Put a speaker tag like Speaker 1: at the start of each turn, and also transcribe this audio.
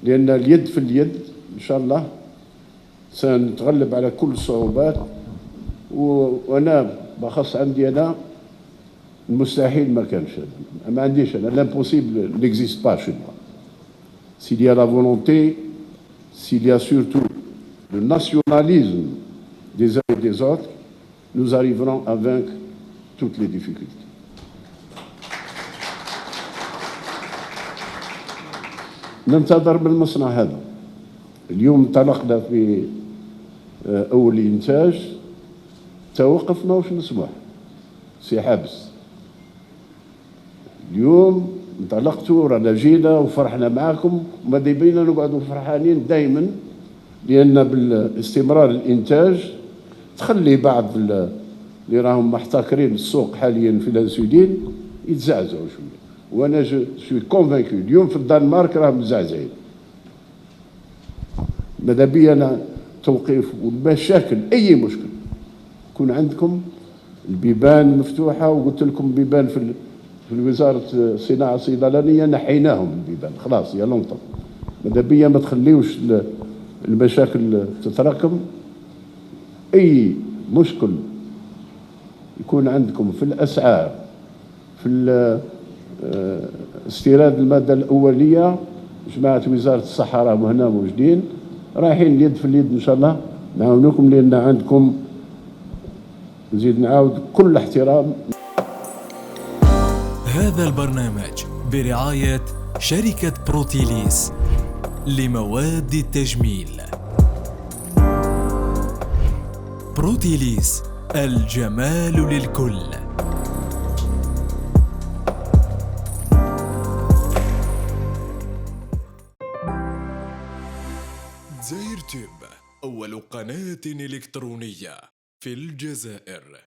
Speaker 1: لأن اليد في اليد إن شاء الله سنتغلب على كل الصعوبات. وأنا بخص عندي أنا المستحيل ما كانش، ما عنديش أنا l'impossible n'existe pas chez moi. S'il y a la volonté, s'il y a surtout le nationalisme des uns et des autres, nous arriverons à vaincre toutes les difficultés. ننتظر بالمصنع هذا. اليوم انطلقنا في أول إنتاج، توقفنا وش نسمح سي حابس. اليوم انطلقتوا رانا جينا وفرحنا معكم، وماذا بينا نقعدوا فرحانين دائما، لأن بالاستمرار الإنتاج تخلي بعض اللي راهم محتكرين السوق حاليا في الانسولين يتزعزعوا شويه. وانا سوي كونفانكو اليوم في الدنمارك راهم مزعزعين. ماذا بيا انا توقيف والمشاكل، اي مشكل يكون عندكم البيبان مفتوحه، وقلت لكم بيبان في وزاره الصناعه الصيدلانيه نحيناهم البيبان خلاص يا لونطون. ماذا بيا ما تخليوش المشاكل تتراكم. اي مشكل يكون عندكم في الاسعار، في استيراد الماده الاوليه، جماعه وزاره الصحه راهم هنا موجودين رايحين اليد في اليد ان شاء الله نعاونوكم، لان عندكم نزيد نعاود كل احترام.
Speaker 2: هذا البرنامج برعايه شركه بروتيليس لمواد التجميل. بروتيليس، الجمال للكل. زاير تيوب، أول قناة إلكترونية في الجزائر.